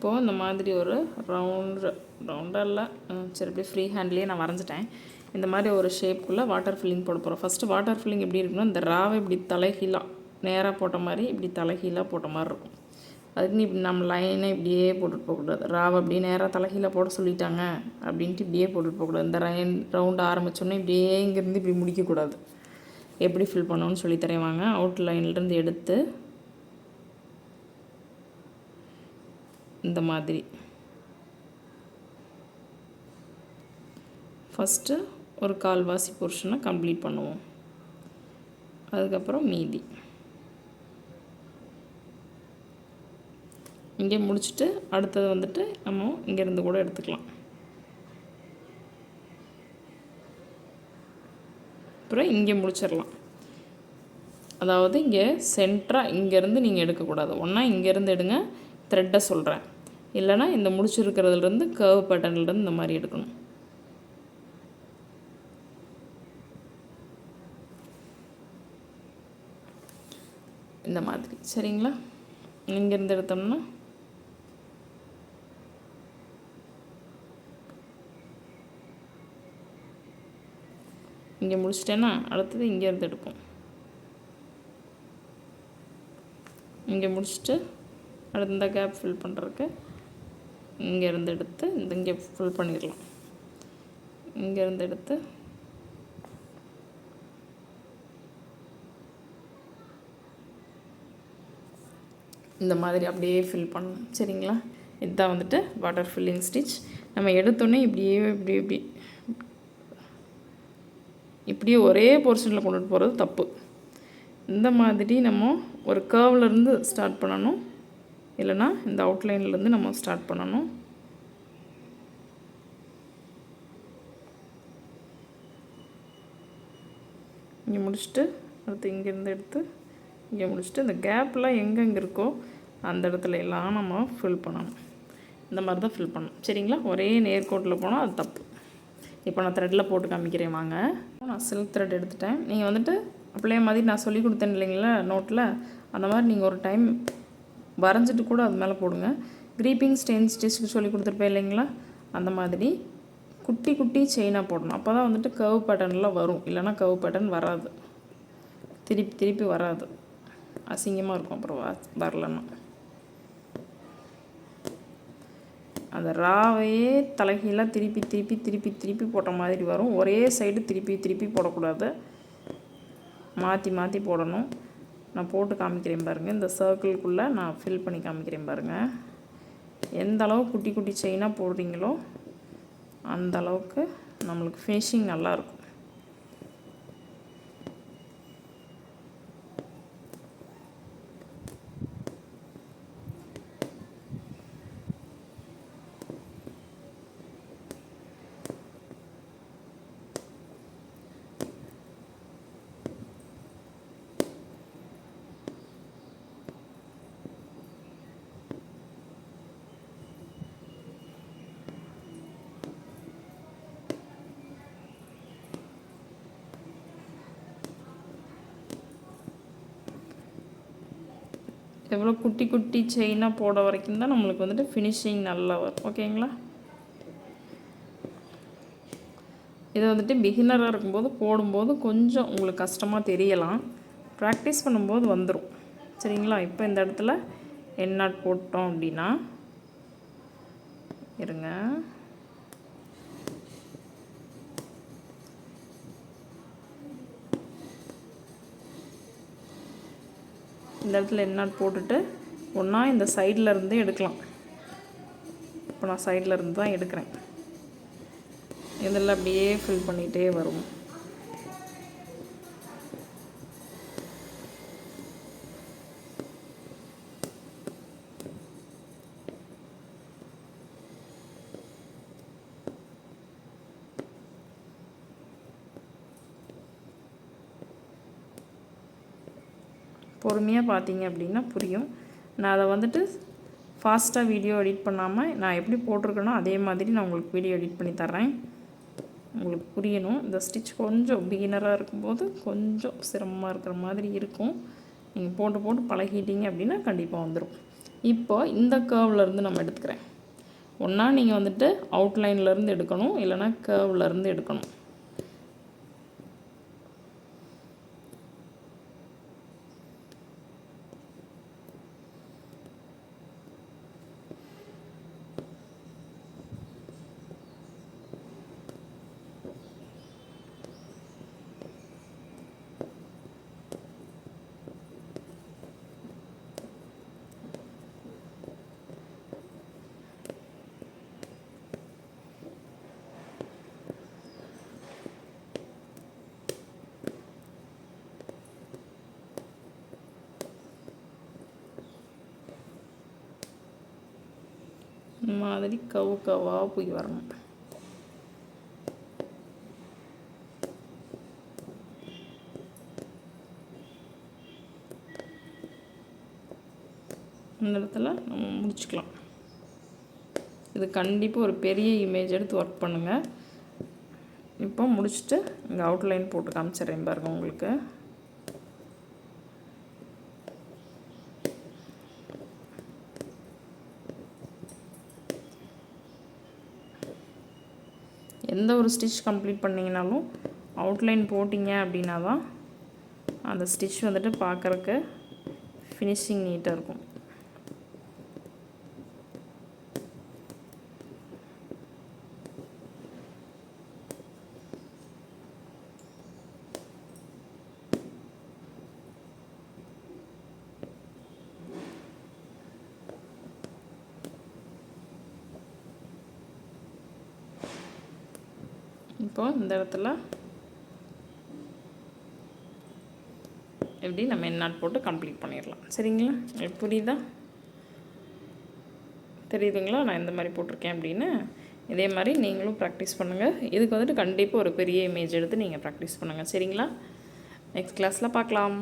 இப்போது இந்த மாதிரி ஒரு ரவுண்டாக இல்லை, சரி அப்படியே ஃப்ரீ ஹேண்ட்லேயே நான் வரைஞ்சிட்டேன். இந்த மாதிரி ஒரு ஷேப்புக்குள்ளே வாட்டர் ஃபில்லிங் போட போகிறோம். ஃபஸ்ட்டு வாட்டர் ஃபில்லிங் எப்படி இருக்குன்னா, இந்த ராவை இப்படி தலைகீழாக நேராக போட்ட மாதிரி இப்படி தலைகீழாக போட்ட மாதிரி இருக்கும். அதுக்குன்னு இப்படி நம்ம லைனை இப்படியே போட்டுட்டு போகக்கூடாது. ராவை அப்படியே நேராக தலைகீழாக போட சொல்லிட்டாங்க அப்படின்ட்டு இப்படியே போட்டுட்டு போகக்கூடாது. இந்த ரவுண்டு ஆரம்பித்தோன்னே இப்படியே இங்கேருந்து இப்படி முடிக்கக்கூடாது. எப்படி ஃபில் பண்ணணும்னு சொல்லி தரேன். அவுட் லைன்லேருந்து எடுத்து இந்த மாதிரி ஃபஸ்ட்டு ஒரு கால்வாசி போர்ஷனை கம்ப்ளீட் பண்ணுவோம். அதுக்கப்புறம் மீதி இங்கே முடிச்சுட்டு அடுத்தது வந்துட்டு நம்ம இங்கேருந்து கூட எடுத்துக்கலாம். அப்புறம் இங்கே முடிச்சிடலாம். அதாவது இங்கே சென்டராக இங்கேருந்து நீங்கள் எடுக்கக்கூடாது. ஒன்றா இங்கேருந்து எடுங்க, த்ரெட்டை சொல்கிறேன். இல்லைனா இந்த முடிச்சிருக்கிறதுலேருந்து கர்வ் பேட்டர்ன்லேருந்து இந்த மாதிரி எடுக்கணும். இந்த மாதிரி சரிங்களா? இங்கேருந்து எடுத்தோம்னா இங்கே முடிச்சிட்டேன்னா அடுத்தது இங்கேருந்து எடுப்போம். இங்கே முடிச்சுட்டு அடுத்து இந்த கேப் ஃபில் பண்ணுறதுக்கு இங்கேருந்து எடுத்து இங்கே ஃபில் பண்ணிடலாம். இங்கேருந்து எடுத்து இந்த மாதிரி அப்படியே ஃபில் பண்ணணும். சரிங்களா? இதுதான் வந்துட்டு வாட்டர் ஃபில்லிங் ஸ்டிச். நம்ம எடுத்தோன்னே இப்படியே ஒரே போர்ஷனில் கொண்டுட்டு போகிறது தப்பு. இந்த மாதிரி நம்ம ஒரு கர்வ்லேருந்து ஸ்டார்ட் பண்ணணும், இல்லைனா இந்த அவுட்லைன்லேருந்து நம்ம ஸ்டார்ட் பண்ணணும். இங்கே முடிச்சுட்டு அடுத்து இங்கேருந்து எடுத்து இங்கே முடிச்சுட்டு இந்த கேப்லாம் எங்கெங்கே இருக்கோ அந்த இடத்துல எல்லாம் நம்ம ஃபில் பண்ணணும். இந்த மாதிரி தான் ஃபில் பண்ணணும். சரிங்களா? ஒரே நேர்கோட்டில் போனால் அது தப்பு. இப்போ நான் த்ரெட்டில் போட்டு காமிக்கிறேன். நான் சில்க் த்ரெட் எடுத்துட்டேன். நீங்கள் வந்துட்டு அப்படியே மாதிரி நான் சொல்லி கொடுத்தேன் இல்லைங்களா நோட்டில், அந்த மாதிரி நீங்கள் ஒரு டைம் வரைஞ்சிட்டு கூட அது மேலே போடுங்க. க்ரீப்பிங் ஸ்டெயின் ஸ்டிச்சுக்கு சொல்லி கொடுத்துருப்பேன் இல்லைங்களா, அந்த மாதிரி குட்டி குட்டி செயினாக போடணும். அப்போ தான் வந்துட்டு கர்வ் பேட்டர்னில் வரும். இல்லைனா கர்வ் பேட்டர்ன் வராது, திருப்பி வராது, அசிங்கமாக இருக்கும். அப்புறம் வரலன்னா அந்த ராவையே தலைகீழாக திருப்பி போட்ட மாதிரி வரும். ஒரே சைடு திருப்பி போடக்கூடாது, மாற்றி போடணும். நான் போட்டு காமிக்கிறேன் பாருங்கள். இந்த சர்க்கிள்குள்ளே நான் ஃபில் பண்ணி காமிக்கிறேன் பாருங்கள். எந்த அளவு குட்டி குட்டி செயினாக போடுறீங்களோ அந்த அளவுக்கு நம்மளுக்கு ஃபினிஷிங் நல்லாயிருக்கும். எவ்வளோ குட்டி குட்டி செயினாக போட வரைக்கும் தான் நம்மளுக்கு வந்துட்டு ஃபினிஷிங் நல்லா வரும். ஓகேங்களா? இதை வந்துட்டு பிகினராக இருக்கும்போது போடும்போது கொஞ்சம் உங்களுக்கு கஷ்டமாக தெரியலாம். ப்ராக்டிஸ் பண்ணும்போது வந்துடும். சரிங்களா? இப்போ இந்த இடத்துல என் நாட் போட்டோம் அப்படின்னா இருங்க, இந்த இடத்துல என்ன போட்டுட்டு ஒன்றா இந்த சைடில் இருந்து எடுக்கலாம். இப்போ நான் சைடில் இருந்து தான் எடுக்கிறேன். இதில் அப்படியே ஃபில் பண்ணிகிட்டே வரும். பொறுமையாக பார்த்தீங்க அப்படின்னா புரியும். நான் அதை வந்துட்டு ஃபாஸ்ட்டாக வீடியோ எடிட் பண்ணாமல் நான் எப்படி போட்டிருக்கேனோ அதே மாதிரி நான் உங்களுக்கு வீடியோ எடிட் பண்ணி தர்றேன். உங்களுக்கு புரியணும். இந்த ஸ்டிச் கொஞ்சம் பிகினராக இருக்கும்போது கொஞ்சம் சிரமமாக இருக்கிற மாதிரி இருக்கும். நீங்கள் போட்டு பழகிட்டீங்க அப்படின்னா கண்டிப்பாக வந்துடும். இப்போ இந்த கர்வ்லேருந்து நம்ம எடுத்துக்கிறேன். ஒன்றா நீங்கள் வந்துட்டு அவுட்லைன்லேருந்து எடுக்கணும், இல்லைனா கர்வ்லேருந்து எடுக்கணும். இந்த மாதிரி கவ்வாக போய் வரணும். இந்த இடத்துல நம்ம முடிச்சுக்கலாம். இது கண்டிப்பாக ஒரு பெரிய இமேஜ் எடுத்து ஒர்க் பண்ணுங்கள். இப்போ முடிச்சுட்டு இங்கே அவுட்லைன் போட்டு காமிச்சிடுறேன் பாருங்கள் உங்களுக்கு. எந்த ஒரு ஸ்டிச் கம்ப்ளீட் பண்ணிங்கனாலும் அவுட்லைன் போட்டிங்க அப்படின்னா தான் அந்த ஸ்டிச் வந்துட்டு பார்க்குறக்கு ஃபினிஷிங் நீட்டாக இருக்கும். இப்போ இந்த இடத்துல எப்படி நம்ம என்னாட் போட்டு கம்ப்ளீட் பண்ணிடலாம். சரிங்களா? புரியுதா? தெரியுதுங்களா நான் இந்த மாதிரி போட்டிருக்கேன் அப்படின்னு? இதே மாதிரி நீங்களும் ப்ராக்டிஸ் பண்ணுங்கள். இதுக்கு வந்துட்டு கண்டிப்பாக ஒரு பெரிய இமேஜ் எடுத்து நீங்கள் ப்ராக்டிஸ் பண்ணுங்கள். சரிங்களா? நெக்ஸ்ட் கிளாஸில் பார்க்கலாம்.